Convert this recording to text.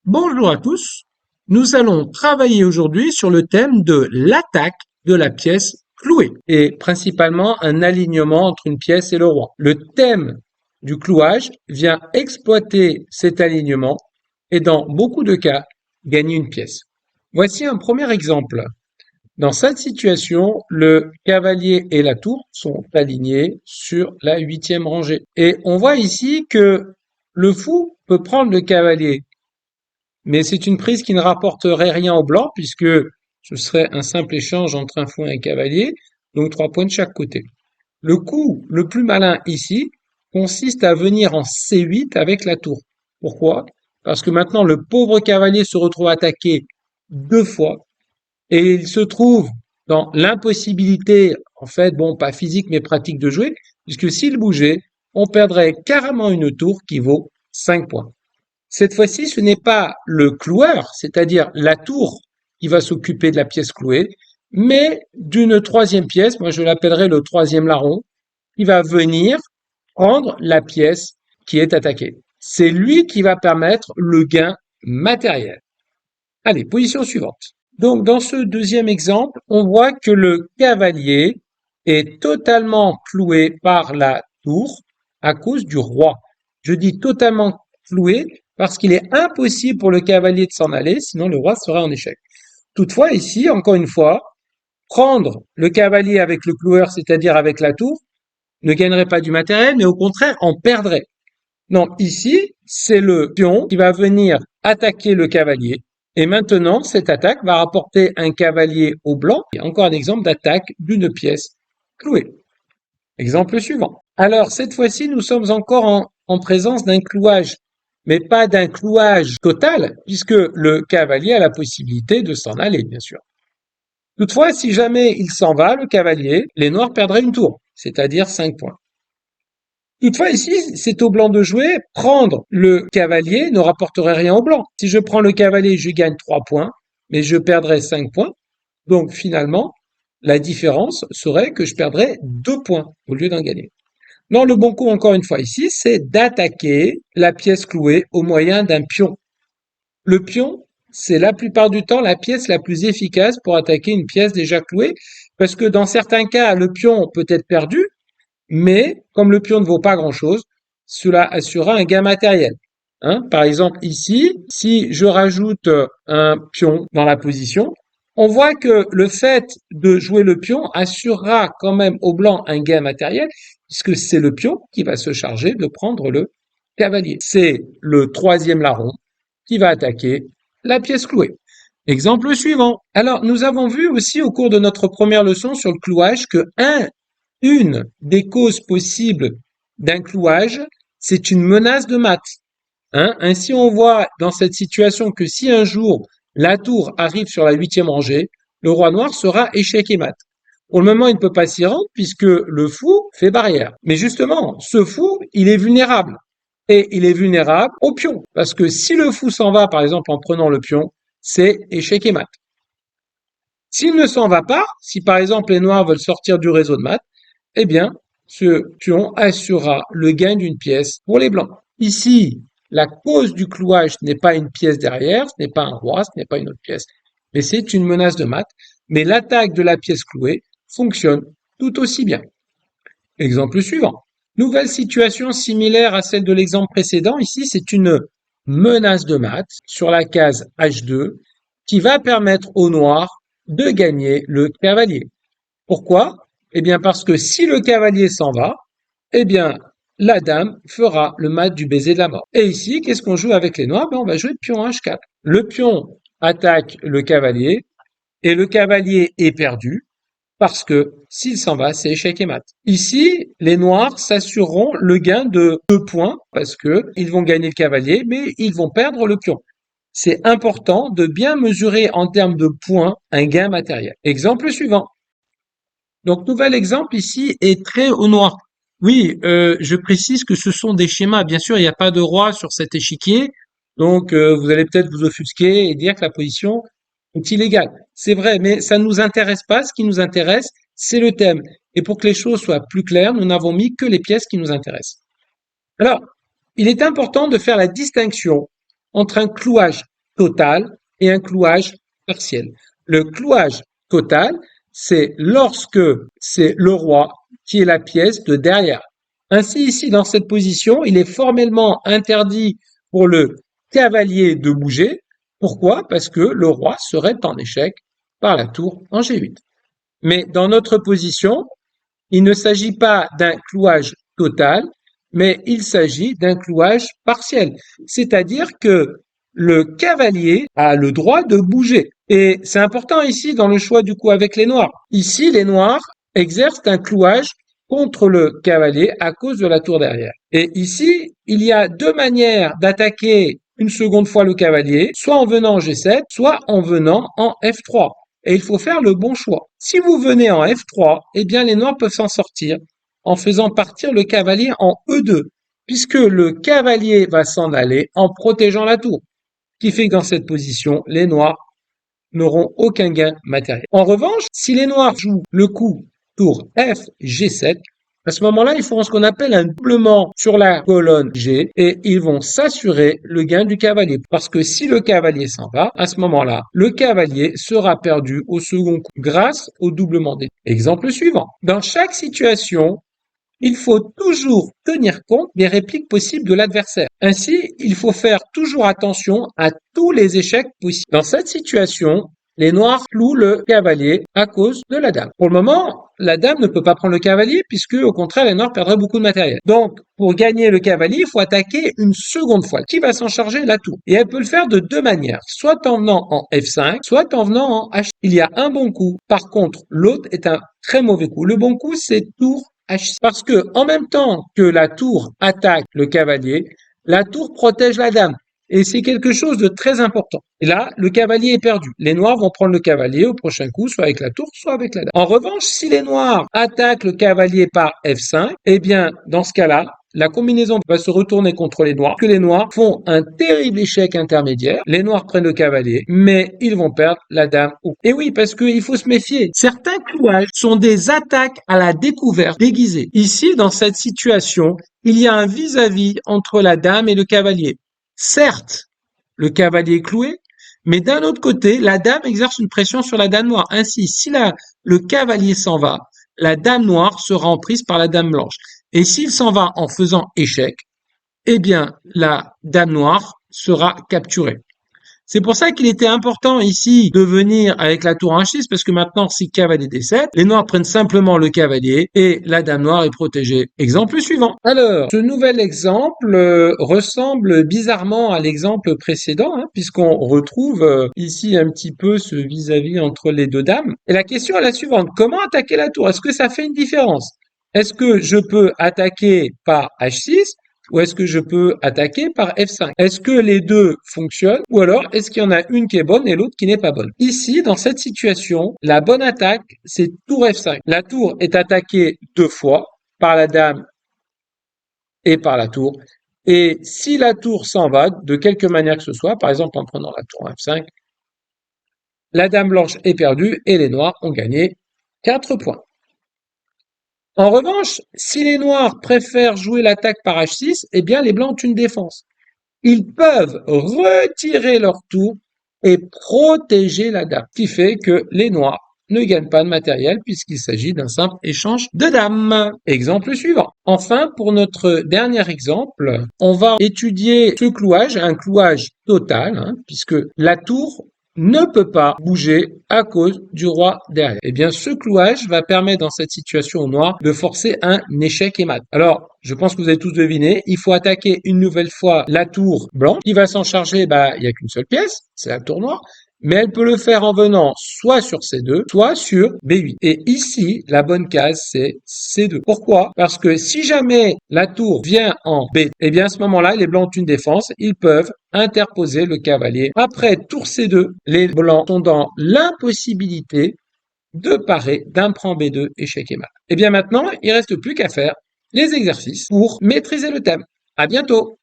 Bonjour à tous. Nous allons travailler aujourd'hui sur le thème de l'attaque de la pièce clouée et principalement un alignement entre une pièce et le roi. Le thème du clouage vient exploiter cet alignement et dans beaucoup de cas gagner une pièce. Voici un premier exemple. Dans cette situation, le cavalier et la tour sont alignés sur la huitième rangée. Et on voit ici que le fou peut prendre le cavalier, mais c'est une prise qui ne rapporterait rien au blanc puisque ce serait un simple échange entre un fou et un cavalier, donc 3 points de chaque côté. Le coup le plus malin ici consiste à venir en C8 avec la tour. Pourquoi? Parce que maintenant le pauvre cavalier se retrouve attaqué 2 fois et il se trouve dans l'impossibilité, en fait, bon, pas physique mais pratique de jouer, puisque s'il bougeait, on perdrait carrément une tour qui vaut 5 points. Cette fois-ci, ce n'est pas le cloueur, c'est-à-dire la tour, qui va s'occuper de la pièce clouée, mais d'une troisième pièce, moi je l'appellerai le troisième larron, qui va venir prendre la pièce qui est attaquée. C'est lui qui va permettre le gain matériel. Allez, position suivante. Donc dans ce deuxième exemple, on voit que le cavalier est totalement cloué par la tour à cause du roi. Je dis totalement cloué parce qu'il est impossible pour le cavalier de s'en aller, sinon le roi serait en échec. Toutefois, ici, encore une fois, prendre le cavalier avec le cloueur, c'est-à-dire avec la tour, ne gagnerait pas du matériel, mais au contraire en perdrait. Non, ici, c'est le pion qui va venir attaquer le cavalier. Et maintenant, cette attaque va rapporter un cavalier au blanc. Et encore un exemple d'attaque d'une pièce clouée. Exemple suivant. Alors, cette fois-ci, nous sommes encore en présence d'un clouage, mais pas d'un clouage total, puisque le cavalier a la possibilité de s'en aller, bien sûr. Toutefois, si jamais il s'en va, le cavalier, les noirs perdraient une tour, c'est-à-dire 5 points. Toutefois, ici, c'est au blanc de jouer. Prendre le cavalier ne rapporterait rien au blanc. Si je prends le cavalier, je gagne 3 points, mais je perdrai 5 points. Donc, finalement, la différence serait que je perdrais 2 points au lieu d'en gagner. Non, le bon coup, encore une fois, ici, c'est d'attaquer la pièce clouée au moyen d'un pion. Le pion, c'est la plupart du temps la pièce la plus efficace pour attaquer une pièce déjà clouée, parce que dans certains cas, le pion peut être perdu, mais comme le pion ne vaut pas grand-chose, cela assurera un gain matériel. Par exemple, ici, si je rajoute un pion dans la position, on voit que le fait de jouer le pion assurera quand même au blanc un gain matériel, puisque c'est le pion qui va se charger de prendre le cavalier. C'est le troisième larron qui va attaquer la pièce clouée. Exemple suivant. Alors, nous avons vu aussi au cours de notre première leçon sur le clouage que une des causes possibles d'un clouage, c'est une menace de mat. Ainsi, on voit dans cette situation que si un jour la tour arrive sur la huitième rangée, le roi noir sera échec et mat. Pour le moment, il ne peut pas s'y rendre puisque le fou fait barrière. Mais justement, ce fou, il est vulnérable. Et il est vulnérable au pion. Parce que si le fou s'en va, par exemple, en prenant le pion, c'est échec et mat. S'il ne s'en va pas, si par exemple les noirs veulent sortir du réseau de mat, eh bien, ce pion assurera le gain d'une pièce pour les blancs. Ici, la cause du clouage n'est pas une pièce derrière, ce n'est pas un roi, ce n'est pas une autre pièce, mais c'est une menace de mat. Mais l'attaque de la pièce clouée fonctionne tout aussi bien. Exemple suivant. Nouvelle situation similaire à celle de l'exemple précédent. Ici, c'est une menace de mat sur la case H2 qui va permettre aux noirs de gagner le cavalier. Pourquoi? Eh bien, parce que si le cavalier s'en va, eh bien, la dame fera le mat du baiser de la mort. Et ici, qu'est-ce qu'on joue avec les noirs? Ben, on va jouer pion H4. Le pion attaque le cavalier et le cavalier est perdu parce que s'il s'en va, c'est échec et mat. Ici, les noirs s'assureront le gain de 2 points parce que ils vont gagner le cavalier, mais ils vont perdre le pion. C'est important de bien mesurer en termes de points un gain matériel. Exemple suivant. Donc, nouvel exemple ici est trait au noir. Oui, je précise que ce sont des schémas. Bien sûr, il n'y a pas de roi sur cet échiquier. Donc, vous allez peut-être vous offusquer et dire que la position est illégale. C'est vrai, mais ça ne nous intéresse pas. Ce qui nous intéresse, c'est le thème. Et pour que les choses soient plus claires, nous n'avons mis que les pièces qui nous intéressent. Alors, il est important de faire la distinction entre un clouage total et un clouage partiel. Le clouage total, c'est lorsque c'est le roi qui est la pièce de derrière. Ainsi, ici, dans cette position, il est formellement interdit pour le cavalier de bouger. Pourquoi? Parce que le roi serait en échec par la tour en G8. Mais dans notre position, il ne s'agit pas d'un clouage total, mais il s'agit d'un clouage partiel. C'est-à-dire que le cavalier a le droit de bouger. Et c'est important ici dans le choix du coup avec les noirs. Ici, les noirs exercent un clouage contre le cavalier à cause de la tour derrière. Et ici, il y a deux manières d'attaquer une seconde fois le cavalier, soit en venant en G7, soit en venant en F3. Et il faut faire le bon choix. Si vous venez en F3, eh bien les noirs peuvent s'en sortir en faisant partir le cavalier en E2, puisque le cavalier va s'en aller en protégeant la tour, ce qui fait que dans cette position, les noirs n'auront aucun gain matériel. En revanche, si les noirs jouent le coup tour F, G7, à ce moment-là, ils feront ce qu'on appelle un doublement sur la colonne G et ils vont s'assurer le gain du cavalier. Parce que si le cavalier s'en va, à ce moment-là, le cavalier sera perdu au second coup grâce au doublement des. Exemple suivant. Dans chaque situation, il faut toujours tenir compte des répliques possibles de l'adversaire. Ainsi, il faut faire toujours attention à tous les échecs possibles. Dans cette situation, les noirs clouent le cavalier à cause de la dame. Pour le moment, la dame ne peut pas prendre le cavalier puisque, au contraire, les noirs perdraient beaucoup de matériel. Donc, pour gagner le cavalier, il faut attaquer une seconde fois. Qui va s'en charger? La tour. Et elle peut le faire de deux manières. Soit en venant en F5, soit en venant en H. Il y a un bon coup. Par contre, l'autre est un très mauvais coup. Le bon coup, c'est tour H6. Parce que, en même temps que la tour attaque le cavalier, la tour protège la dame. Et c'est quelque chose de très important. Et là, le cavalier est perdu. Les noirs vont prendre le cavalier au prochain coup, soit avec la tour, soit avec la dame. En revanche, si les noirs attaquent le cavalier par F5, eh bien, dans ce cas-là, la combinaison va se retourner contre les noirs, que les noirs font un terrible échec intermédiaire. Les noirs prennent le cavalier, mais ils vont perdre la dame. Et oui, parce qu'il faut se méfier. Certains clouages sont des attaques à la découverte déguisées. Ici, dans cette situation, il y a un vis-à-vis entre la dame et le cavalier. Certes, le cavalier est cloué, mais d'un autre côté, la dame exerce une pression sur la dame noire. Ainsi, si le cavalier s'en va, la dame noire sera en prise par la dame blanche. Et s'il s'en va en faisant échec, eh bien, la dame noire sera capturée. C'est pour ça qu'il était important ici de venir avec la tour H6, parce que maintenant, si cavalier D7, les noirs prennent simplement le cavalier et la dame noire est protégée. Exemple suivant. Alors, ce nouvel exemple ressemble bizarrement à l'exemple précédent, puisqu'on retrouve ici un petit peu ce vis-à-vis entre les deux dames. Et la question est la suivante. Comment attaquer la tour? Est-ce que ça fait une différence? Est-ce que je peux attaquer par H6 ou est-ce que je peux attaquer par F5? Est-ce que les deux fonctionnent ou alors est-ce qu'il y en a une qui est bonne et l'autre qui n'est pas bonne? Ici, dans cette situation, la bonne attaque, c'est tour F5. La tour est attaquée deux fois par la dame et par la tour. Et si la tour s'en va, de quelque manière que ce soit, par exemple en prenant la tour F5, la dame blanche est perdue et les noirs ont gagné 4 points. En revanche, si les noirs préfèrent jouer l'attaque par H6, eh bien les blancs ont une défense. Ils peuvent retirer leur tour et protéger la dame, ce qui fait que les noirs ne gagnent pas de matériel puisqu'il s'agit d'un simple échange de dames. Exemple suivant. Enfin, pour notre dernier exemple, on va étudier ce clouage, un clouage total, puisque la tour ne peut pas bouger à cause du roi derrière. Eh bien, ce clouage va permettre dans cette situation au noir de forcer un échec et mat. Alors, je pense que vous avez tous deviné, il faut attaquer une nouvelle fois la tour blanche. Qui va s'en charger? Il n'y a qu'une seule pièce, c'est la tour noire. Mais elle peut le faire en venant soit sur C2, soit sur B8. Et ici, la bonne case, c'est C2. Pourquoi? Parce que si jamais la tour vient en B, eh bien à ce moment-là, les blancs ont une défense, ils peuvent interposer le cavalier. Après tour C2, les blancs sont dans l'impossibilité de parer d'un prend B2, échec et mat. Et bien maintenant, il reste plus qu'à faire les exercices pour maîtriser le thème. À bientôt!